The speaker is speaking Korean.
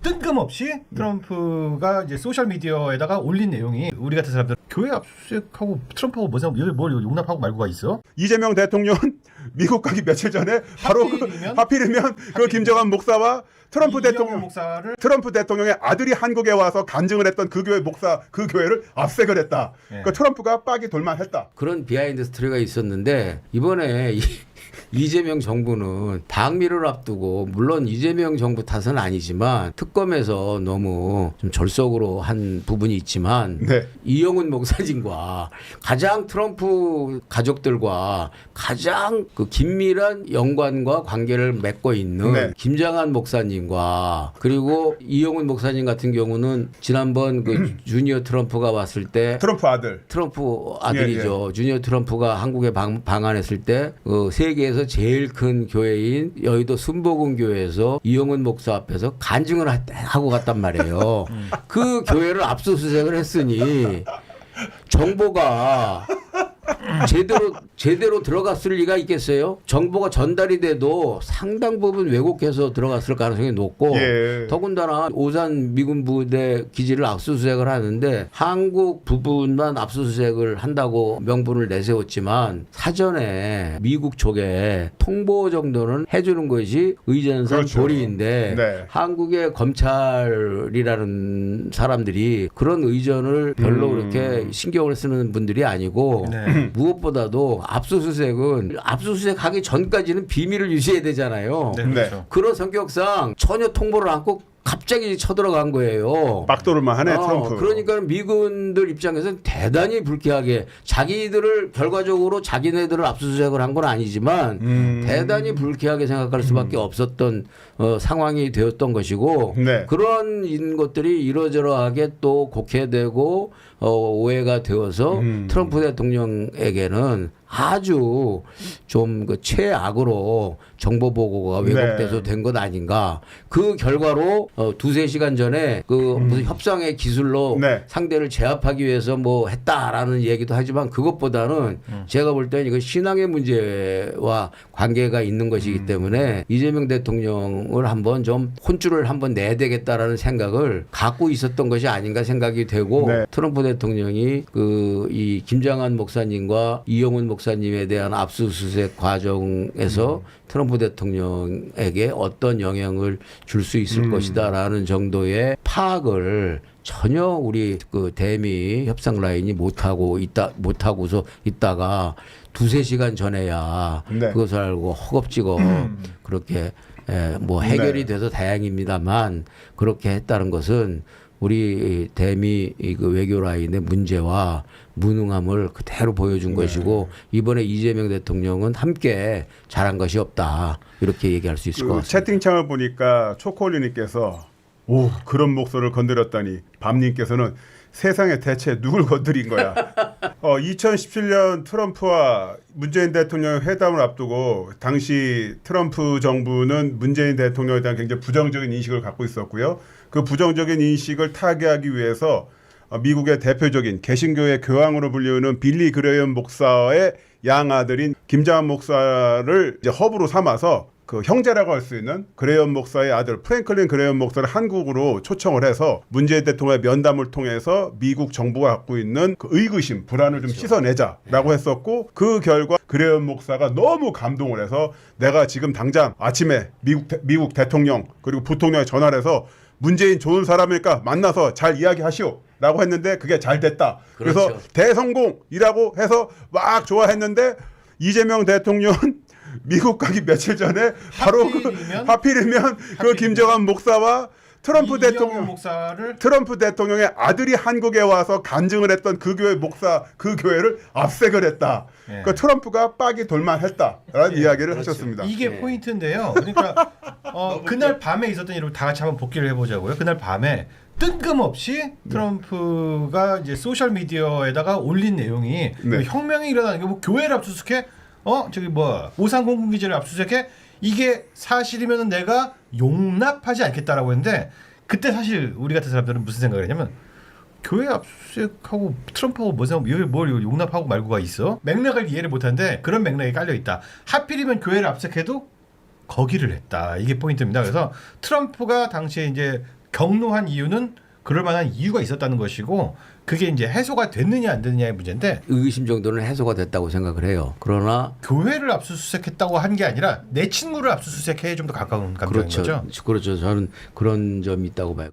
뜬금없이 트럼프가 이제 소셜 미디어에다가 올린 내용이 우리 같은 사람들 교회 압수수색하고 트럼프하고 뭘 용납하고 말고가 있어? 이재명 대통령 미국 가기 며칠 전에 바로 하필이면 그 김정한 목사와 트럼프 대통령의 아들이 한국에 와서 간증을 했던 그 교회 목사 그 교회를 압색을 했다. 그러니까 트럼프가 빡이 돌만했다. 그런 비하인드 스토리가 있었는데 이번에 이재명 정부는 방미를 앞두고 물론 이재명 정부 탓은 아니지만 특검에서 너무 좀 절석으로 한 부분이 있지만 네. 이영훈 목사님과 가장 트럼프 가족들과 가장 그 긴밀한 연관과 관계를 맺고 있는 네. 김장한 목사님과 그리고 이영훈 목사님 같은 경우는 지난번 그 주니어 트럼프가 왔을 때 트럼프 아들이죠. 예. 주니어 트럼프가 한국에 방한했을 때 그 세계에서 제일 큰 교회인 여의도 순복음 교회에서 이영훈 목사 앞에서 간증을 하고 갔단 말이에요. 그 교회를 압수수색을 했으니 정보가 제대로 들어갔을 리가 있겠어요? 정보가 전달이 돼도 상당 부분 왜곡해서 들어갔을 가능성이 높고 예. 더군다나 오산 미군 부대 기지를 압수수색을 하는데 한국 부분만 압수수색을 한다고 명분을 내세웠지만 사전에 미국 쪽에 통보 정도는 해주는 것이 의전상 그렇죠. 도리인데 네. 한국의 검찰이라는 사람들이 그런 의전을 별로 그렇게 신경을 쓰는 분들이 아니고 네. 무엇보다도 압수수색하기 전까지는 비밀을 유지해야 되잖아요. 네, 그렇죠. 그런 성격상 전혀 통보를 않고 갑자기 쳐들어간 거예요. 막도를만 하네 트럼프. 그러니까 미군들 입장에서는 대단히 불쾌하게 자기들을 결과적으로 자기네들을 압수수색을 한 건 아니지만 대단히 불쾌하게 생각할 수밖에 없었던 상황이 되었던 것이고 네. 그런 것들이 이러저러하게 또 곡해되고 오해가 되어서 트럼프 대통령에게는 아주 좀 그 최악으로 정보 보고가 왜곡돼서 네. 된 것 아닌가. 그 결과로 두세 시간 전에 그 무슨 협상의 기술로 네. 상대를 제압하기 위해서 뭐 했다라는 얘기도 하지만 그것보다는 제가 볼 때는 이거 신앙의 문제와 관계가 있는 것이기 때문에 이재명 대통령을 한번 좀 혼쭐을 한번 내야 되겠다라는 생각을 갖고 있었던 것이 아닌가 생각이 되고 네. 트럼프 대통령이 그 이 김장한 목사님과 이영훈 목사님에 대한 압수수색 과정에서 트럼프 대통령에게 어떤 영향을 줄 수 있을 것이다라는 정도의 파악을 전혀 우리 그 대미 협상 라인이 못하고서 있다가 두세 시간 전에야 네. 그것을 알고 허겁지겁 그렇게 뭐 해결이 돼서 다행입니다만 그렇게 했다는 것은 우리 대미 그 외교 라인의 문제와 무능함을 그대로 보여준 것이고 이번에 이재명 대통령은 함께 잘한 것이 없다 이렇게 얘기할 수 있을 것 같습니다. 채팅창을 보니까 초콜릿님께서 오 그런 목소리를 건드렸다니 밤님께서는 세상에 대체 누굴 건드린 거야. 2017년 트럼프와 문재인 대통령 회담을 앞두고 당시 트럼프 정부는 문재인 대통령에 대한 굉장히 부정적인 인식을 갖고 있었고요. 그 부정적인 인식을 타개하기 위해서 미국의 대표적인 개신교의 교황으로 불리우는 빌리 그레이엄 목사의 양아들인 김장한 목사를 이제 허브로 삼아서 그 형제라고 할 수 있는 그레이엄 목사의 아들 프랭클린 그레이엄 목사를 한국으로 초청을 해서 문재인 대통령의 면담을 통해서 미국 정부가 갖고 있는 그 의구심, 불안을 좀 씻어내자라고 했었고 그 결과 그레이엄 목사가 너무 감동을 해서 내가 지금 당장 아침에 미국 대통령 그리고 부통령에 전화를 해서 문재인 좋은 사람이니까 만나서 잘 이야기하시오 라고 했는데 그게 잘 됐다. 그래서 그렇죠. 대성공이라고 해서 막 좋아했는데 이재명 대통령은 미국 가기 며칠 전에 바로 하필이면 그 김정한 목사와 트럼프 대통령의 아들이 한국에 와서 간증을 했던 그 교회 목사 그 교회를 압색을 했다. 그러니까 트럼프가 빡이 돌만했다라는 이야기를 하셨습니다. 이게 포인트인데요. 그러니까 그날 밤에 있었던 일을 다 같이 한번 복기를 해보자고요. 그날 밤에 뜬금없이 트럼프가 이제 소셜 미디어에다가 올린 내용이 혁명이 일어나는 게 뭐 교회를 압수수색해? 저기 뭐 오산 공군기지를 압수수색해? 이게 사실이면 내가 용납하지 않겠다라고 했는데 그때 사실 우리 같은 사람들은 무슨 생각을 했냐면 교회 압수수색하고 트럼프하고 뭘 용납하고 말고가 있어? 맥락을 이해를 못하는데 그런 맥락이 깔려있다. 하필이면 교회를 압수수색해도 거기를 했다. 이게 포인트입니다. 그래서 트럼프가 당시에 이제 경로한 이유는 그럴 만한 이유가 있었다는 것이고 그게 이제 해소가 됐느냐 안 됐느냐의 문제인데 의심 정도는 해소가 됐다고 생각을 해요. 그러나 교회를 압수수색했다고 한 게 아니라 내 친구를 압수수색해 좀 더 가까운 감정인 그렇죠. 거죠. 그렇죠. 저는 그런 점이 있다고 봐요.